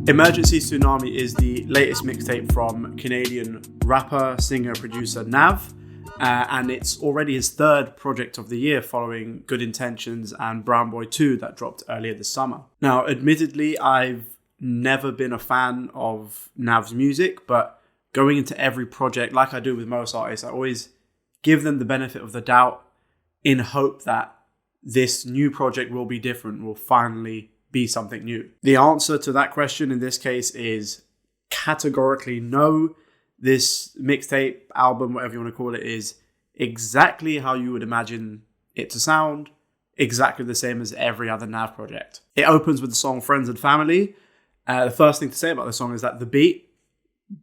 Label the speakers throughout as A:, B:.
A: Emergency Tsunami is the latest mixtape from Canadian rapper, singer, producer Nav, and it's already his third project of the year following Good Intentions and Brown Boy 2 that dropped earlier this summer. Now, admittedly, I've never been a fan of Nav's music, but going into every project, like I do with most artists, I always give them the benefit of the doubt in hope that this new project will be different, will finally be something new. The answer to that question in this case is categorically no. This mixtape, album, whatever you want to call it, is exactly how you would imagine it to sound, exactly the same as every other Nav project. It opens with the song Friends and Family. The first thing to say about the song is that the beat,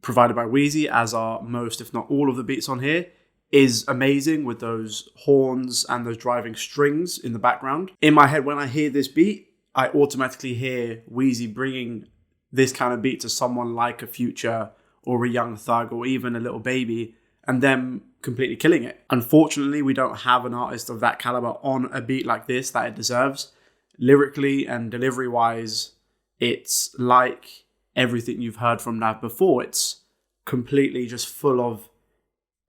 A: provided by Wheezy, as are most, if not all of the beats on here, is amazing with those horns and those driving strings in the background. In my head, when I hear this beat, I automatically hear Wheezy bringing this kind of beat to someone like a Future or a Young Thug or even a Little Baby and them completely killing it. Unfortunately, we don't have an artist of that caliber on a beat like this that it deserves. Lyrically and delivery-wise, it's like everything you've heard from Nav before. It's completely just full of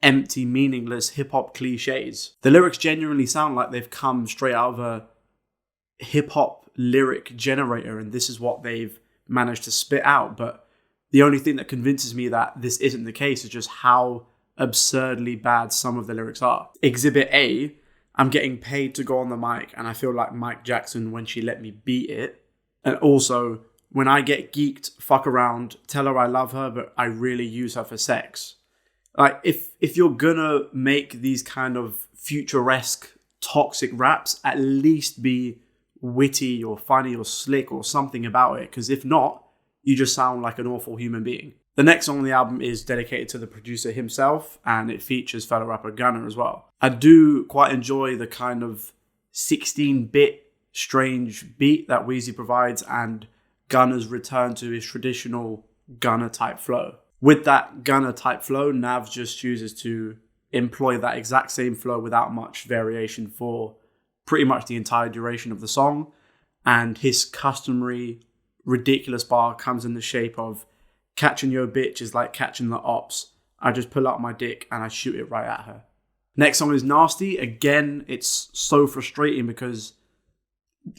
A: empty, meaningless hip-hop cliches. The lyrics genuinely sound like they've come straight out of a hip-hop lyric generator, and this is what they've managed to spit out. But the only thing that convinces me that this isn't the case is just how absurdly bad some of the lyrics are. Exhibit A, I'm getting paid to go on the mic and I feel like Mike Jackson when she let me beat it. And also, when I get geeked, fuck around, tell her I love her, but I really use her for sex. Like, if you're gonna make these kind of futuresque, toxic raps, at least be witty or funny or slick or something about it, because if not, you just sound like an awful human being. The next song on the album is dedicated to the producer himself, and it features fellow rapper Gunna as well. I do quite enjoy the kind of 16-bit strange beat that Wheezy provides and Gunna's return to his traditional Gunna type flow. With that Gunna type flow, Nav just chooses to employ that exact same flow without much variation for pretty much the entire duration of the song, and his customary ridiculous bar comes in the shape of catching your bitch is like catching the ops. I just pull out my dick and I shoot it right at her. Next song is Nasty. Again, it's so frustrating because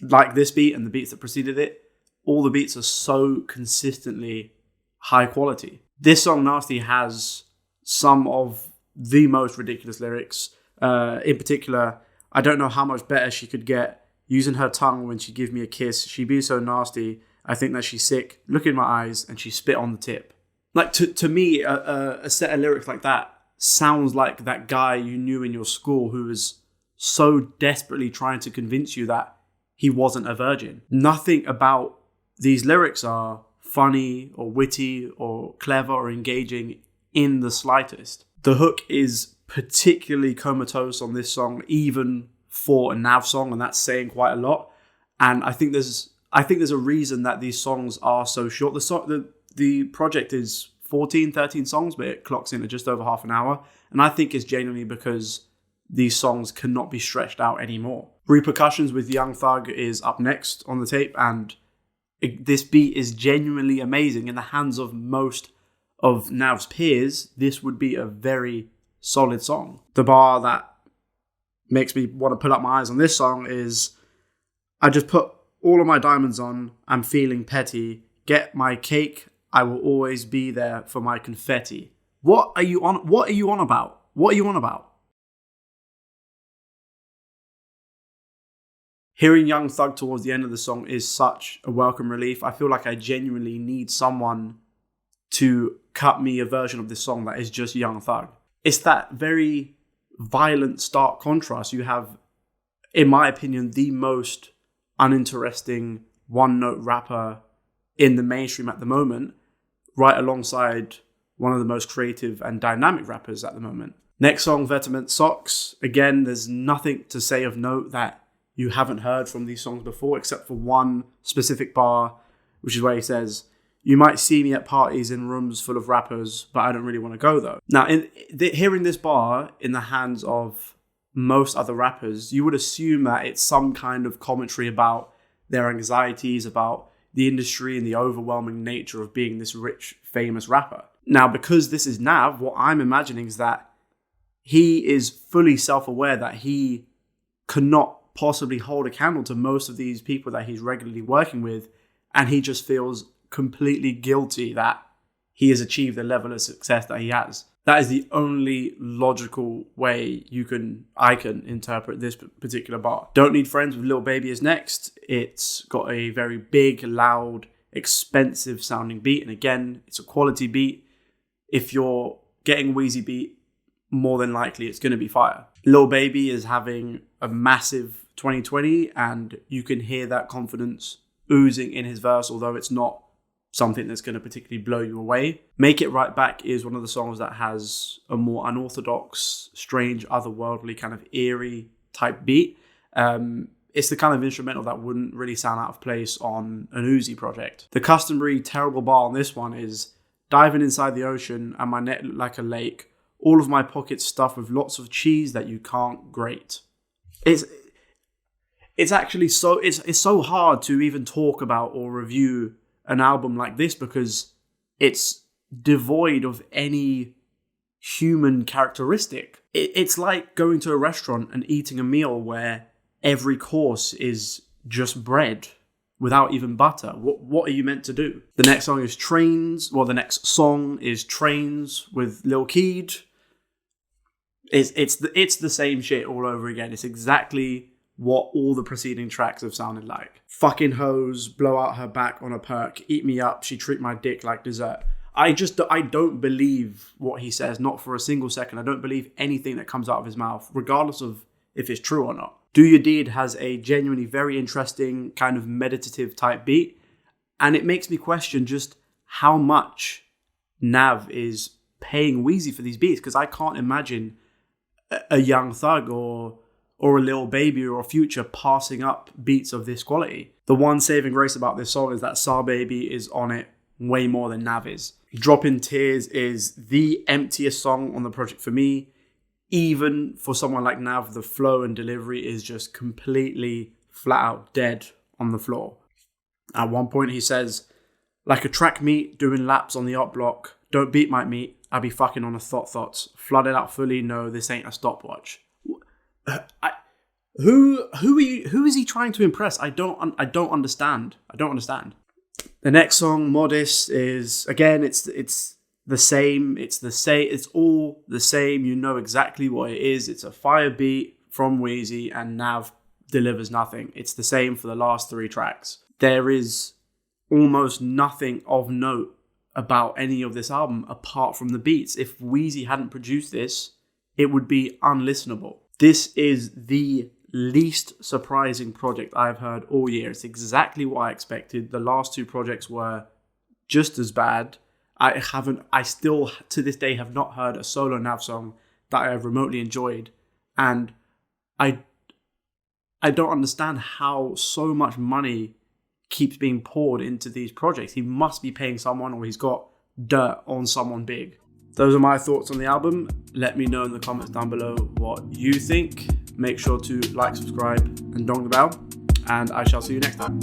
A: like this beat and the beats that preceded it, all the beats are so consistently high quality. This song Nasty has some of the most ridiculous lyrics. In particular, I don't know how much better she could get. Using her tongue when she give me a kiss. She be so nasty. I think that she's sick. Look in my eyes and she spit on the tip. Like to me, a set of lyrics like that sounds like that guy you knew in your school who was so desperately trying to convince you that he wasn't a virgin. Nothing about these lyrics are funny or witty or clever or engaging in the slightest. The hook is particularly comatose on this song, even for a Nav song, and that's saying quite a lot. And I think there's a reason that these songs are so short. The project is 14, 13 songs, but it clocks in at just over half an hour. And I think it's genuinely because these songs cannot be stretched out anymore. Repercussions with Young Thug is up next on the tape, and this beat is genuinely amazing. In the hands of most of Nav's peers, this would be a very solid song. The bar that makes me want to pull up my eyes on this song is, I just put all of my diamonds on, I'm feeling petty, get my cake, I will always be there for my confetti. What are you on about? What are you on about? Hearing Young Thug towards the end of the song is such a welcome relief. I feel like I genuinely need someone to cut me a version of this song that is just Young Thug. It's that very violent, stark contrast. You have, in my opinion, the most uninteresting one-note rapper in the mainstream at the moment, right alongside one of the most creative and dynamic rappers at the moment. Next song, Vitamin Socks. Again, there's nothing to say of note that you haven't heard from these songs before, except for one specific bar, which is where he says, "You might see me at parties in rooms full of rappers, but I don't really want to go though." Now, hearing this bar in the hands of most other rappers, you would assume that it's some kind of commentary about their anxieties, about the industry and the overwhelming nature of being this rich, famous rapper. Now, because this is Nav, what I'm imagining is that he is fully self-aware that he cannot possibly hold a candle to most of these people that he's regularly working with, and he just feels completely guilty that he has achieved the level of success that he has. That is the only logical way I can interpret this particular bar. Don't Need Friends with Lil Baby is next. It's got a very big, loud, expensive sounding beat. And again, it's a quality beat. If you're getting Wheezy beat, more than likely it's going to be fire. Lil Baby is having a massive 2020, and you can hear that confidence oozing in his verse, although it's not something that's going to particularly blow you away. Make It Right Back is one of the songs that has a more unorthodox, strange, otherworldly, kind of eerie type beat. It's the kind of instrumental that wouldn't really sound out of place on an Wheezy project. The customary terrible bar on this one is diving inside the ocean and my net looked like a lake. All of my pockets stuffed with lots of cheese that you can't grate. It's actually it's so hard to even talk about or review an album like this because it's devoid of any human characteristic. It's like going to a restaurant and eating a meal where every course is just bread without even butter. What are you meant to do? The next song is Trains. Well, the next song is Trains with Lil Keed. It's the same shit all over again. It's exactly what all the preceding tracks have sounded like. Fucking hoes, blow out her back on a perk, eat me up, she treat my dick like dessert. I don't believe what he says, not for a single second. I don't believe anything that comes out of his mouth, regardless of if it's true or not. Do Your Deed has a genuinely very interesting kind of meditative type beat, and it makes me question just how much Nav is paying Wheezy for these beats, because I can't imagine a Young Thug or a Lil Baby or a Future passing up beats of this quality. The one saving grace about this song is that Sar Baby is on it way more than Nav is. Dropping Tears is the emptiest song on the project for me. Even for someone like Nav, the flow and delivery is just completely flat out dead on the floor. At one point he says, like a track meet doing laps on the op block, don't beat my meat, I be fucking on a thoughts. Flooded out fully, no, this ain't a stopwatch. Who is he trying to impress? I don't understand. The next song, Modest, is again it's the same. It's all the same. You know exactly what it is. It's a fire beat from Wheezy, and Nav delivers nothing. It's the same for the last 3 tracks. There is almost nothing of note about any of this album apart from the beats. If Wheezy hadn't produced this, it would be unlistenable. This is the least surprising project I've heard all year. It's exactly what I expected. The last 2 projects were just as bad. I still to this day have not heard a solo Nav song that I have remotely enjoyed. And I don't understand how so much money keeps being poured into these projects. He must be paying someone, or he's got dirt on someone big. Those are my thoughts on the album. Let me know in the comments down below what you think. Make sure to like, subscribe, and dong the bell. And I shall see you next time.